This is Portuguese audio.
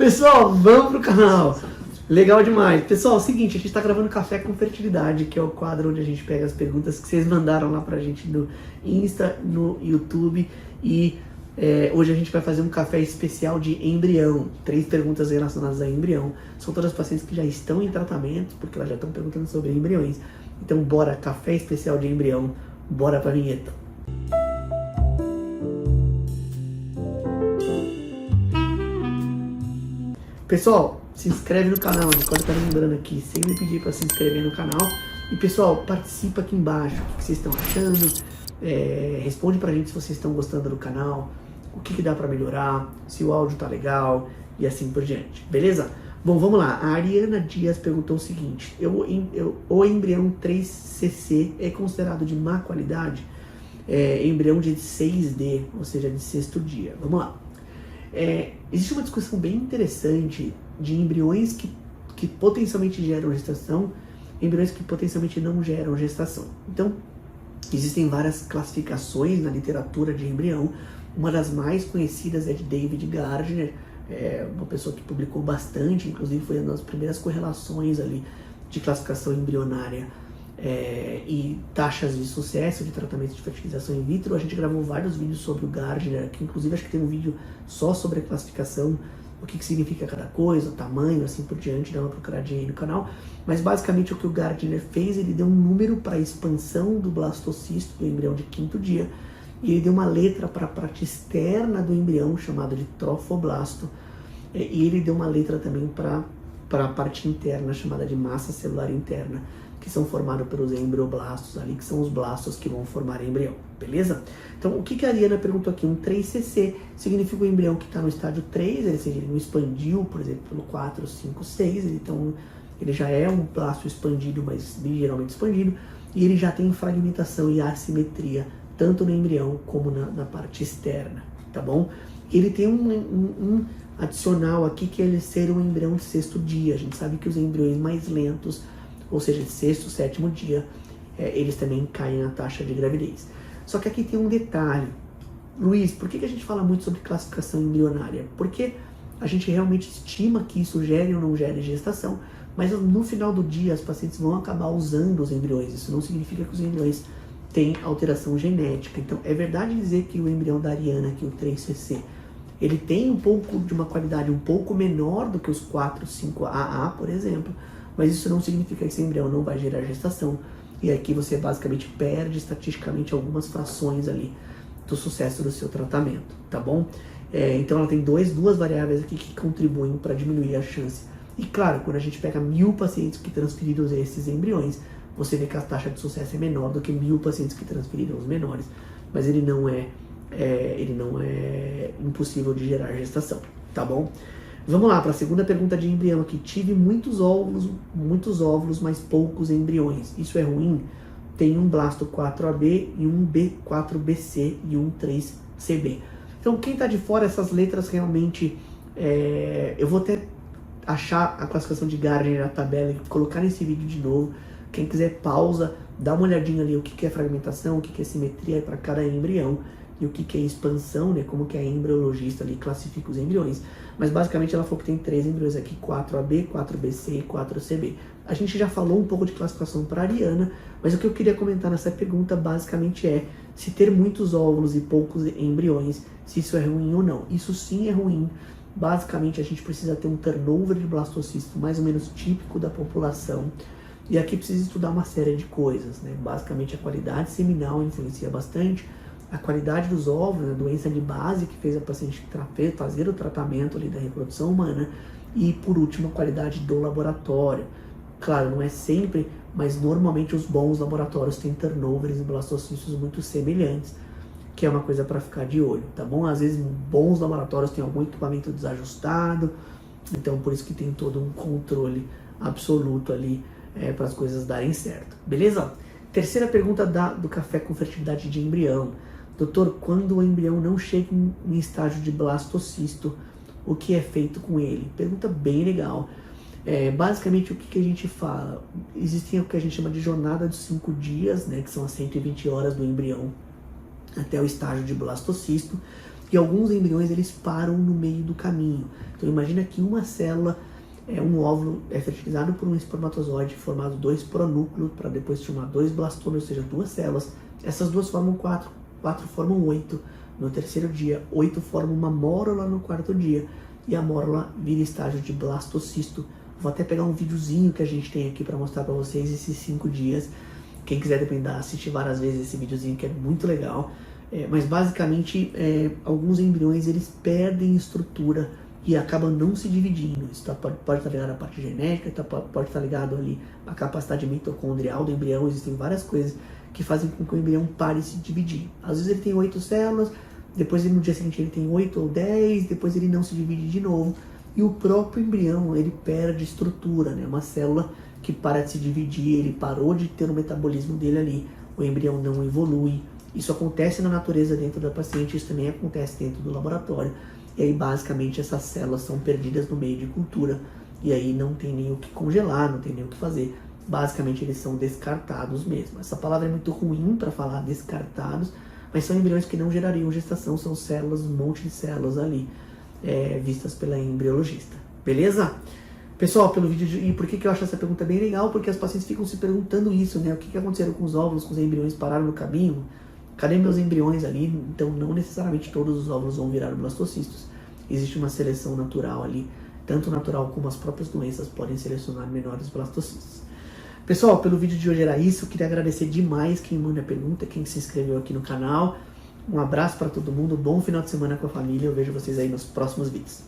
Pessoal, vamos pro canal. Legal demais. Pessoal, é o seguinte, a gente tá gravando Café com Fertilidade, que é o quadro onde a gente pega as perguntas que vocês mandaram lá pra gente no Insta, no YouTube. E hoje a gente vai fazer um café especial de embrião. 3 perguntas relacionadas a embrião. São todas pacientes que já estão em tratamento, porque elas já estão perguntando sobre embriões. Então bora, café especial de embrião. Bora pra vinheta. Pessoal, se inscreve no canal, a gente pode estar lembrando aqui, sempre pedir para se inscrever no canal. E pessoal, participa aqui embaixo, o que vocês estão achando, responde pra gente se vocês estão gostando do canal, o que dá para melhorar, se o áudio tá legal e assim por diante, beleza? Bom, vamos lá, a Ariana Dias perguntou o seguinte, o embrião 3cc é considerado de má qualidade? Embrião de 6D, ou seja, de 6º dia, vamos lá. Existe uma discussão bem interessante de embriões que potencialmente geram gestação, embriões que potencialmente não geram gestação. Então, existem várias classificações na literatura de embrião. Uma das mais conhecidas é de David Gardner, uma pessoa que publicou bastante, inclusive foi uma das primeiras correlações ali de classificação embrionária e taxas de sucesso de tratamento de fertilização in vitro. A gente gravou vários vídeos sobre o Gardner, que inclusive acho que tem um vídeo só sobre a classificação, o que significa cada coisa, o tamanho, assim por diante, dá uma procuradinha aí no canal. Mas basicamente o que o Gardner fez, ele deu um número para a expansão do blastocisto, do embrião de 5º dia, e ele deu uma letra para a parte externa do embrião, chamada de trofoblasto, e ele deu uma letra também para a parte interna, chamada de massa celular interna, que são formados pelos embrioblastos ali, que são os blastos que vão formar embrião, beleza? Então, o que a Ariana perguntou aqui? Um 3cc significa o embrião que está no estágio 3, ou seja, ele não expandiu, por exemplo, pelo 4, 5, 6, então ele já é um blasto expandido, mas geralmente expandido, e ele já tem fragmentação e assimetria, tanto no embrião como na parte externa, tá bom? Ele tem um adicional aqui, que é ele ser um embrião de 6º dia. A gente sabe que os embriões mais lentos, ou seja, de 6º, 7º dia, eles também caem na taxa de gravidez. Só que aqui tem um detalhe. Luiz, por que a gente fala muito sobre classificação embrionária? Porque a gente realmente estima que isso gere ou não gere gestação, mas no final do dia as pacientes vão acabar usando os embriões. Isso não significa que os embriões têm alteração genética. Então, é verdade dizer que o embrião da Ariana, aqui o 3cc, ele tem um pouco de uma qualidade um pouco menor do que os 4, 5AA, por exemplo, mas isso não significa que esse embrião não vai gerar gestação. E aqui você basicamente perde estatisticamente algumas frações ali do sucesso do seu tratamento, tá bom? Então ela tem duas variáveis aqui que contribuem para diminuir a chance. E claro, quando a gente pega 1000 pacientes que transferiram esses embriões, você vê que a taxa de sucesso é menor do que 1000 pacientes que transferiram os menores, mas ele não é impossível de gerar gestação, tá bom? Vamos lá para a segunda pergunta de embrião aqui. Tive muitos óvulos, mas poucos embriões. Isso é ruim? Tem um blasto 4AB e um B4BC e um 3CB. Então, quem está de fora, essas letras realmente... eu vou até achar a classificação de Gardner na tabela e colocar nesse vídeo de novo. Quem quiser, pausa, dá uma olhadinha ali o que é fragmentação, o que é simetria para cada embrião e o que é expansão, né? Como que a embriologista ali classifica os embriões. Mas basicamente ela falou que tem 3 embriões aqui, 4AB, 4BC e 4CB. A gente já falou um pouco de classificação para a Ariana, mas o que eu queria comentar nessa pergunta basicamente é se ter muitos óvulos e poucos embriões, se isso é ruim ou não. Isso sim é ruim. Basicamente a gente precisa ter um turnover de blastocisto mais ou menos típico da população. E aqui precisa estudar uma série de coisas, né? Basicamente a qualidade seminal influencia bastante, a qualidade dos óvulos, a doença de base que fez a paciente fazer o tratamento ali da reprodução humana, e por último a qualidade do laboratório. Claro, não é sempre, mas normalmente os bons laboratórios têm turnovers e blastocistos muito semelhantes, que é uma coisa para ficar de olho, tá bom? Às vezes bons laboratórios têm algum equipamento desajustado, então por isso que tem todo um controle absoluto ali para as coisas darem certo, beleza? Terceira pergunta do Café com Fertilidade de embrião. Doutor, quando o embrião não chega em estágio de blastocisto, o que é feito com ele? Pergunta bem legal. Basicamente, o que a gente fala? Existem o que a gente chama de jornada de 5 dias, né, que são as 120 horas do embrião até o estágio de blastocisto. e alguns embriões eles param no meio do caminho. Então imagina que uma célula, um óvulo é fertilizado por um espermatozoide formado 2 pronúcleos para depois formar 2 blastômeros, ou seja, 2 células. Essas 2 formam 4, 4 formam 8 no terceiro dia, 8 formam uma mórula no quarto dia e a mórula vira estágio de blastocisto. Vou até pegar um videozinho que a gente tem aqui para mostrar para vocês esses 5 dias. Quem quiser depender, assistir várias vezes esse videozinho que é muito legal. Mas basicamente alguns embriões eles perdem estrutura e acabam não se dividindo. Isso pode estar ligado à parte genética, pode estar ligado ali à capacidade mitocondrial do embrião. Existem várias coisas que fazem com que o embrião pare de se dividir. Às vezes ele tem 8 células, depois no dia seguinte ele tem 8 ou 10, depois ele não se divide de novo. E o próprio embrião ele perde estrutura, né? Uma célula que para de se dividir, ele parou de ter o metabolismo dele ali, o embrião não evolui. Isso acontece na natureza dentro da paciente, isso também acontece dentro do laboratório. E aí basicamente essas células são perdidas no meio de cultura e aí não tem nem o que congelar, não tem nem o que fazer. Basicamente eles são descartados mesmo. Essa palavra é muito ruim para falar descartados, mas são embriões que não gerariam gestação, são células, um monte de células ali vistas pela embriologista. Beleza? Pessoal, pelo vídeo e por que eu acho essa pergunta bem legal? Porque as pacientes ficam se perguntando isso, né? O que aconteceu com os óvulos, com os embriões pararam no caminho? Cadê meus embriões ali? Então não necessariamente todos os óvulos vão virar blastocistos. Existe uma seleção natural ali, tanto natural como as próprias doenças podem selecionar menores blastocistos. Pessoal, pelo vídeo de hoje era isso. Eu queria agradecer demais quem manda a pergunta, quem se inscreveu aqui no canal. Um abraço para todo mundo, bom final de semana com a família. Eu vejo vocês aí nos próximos vídeos.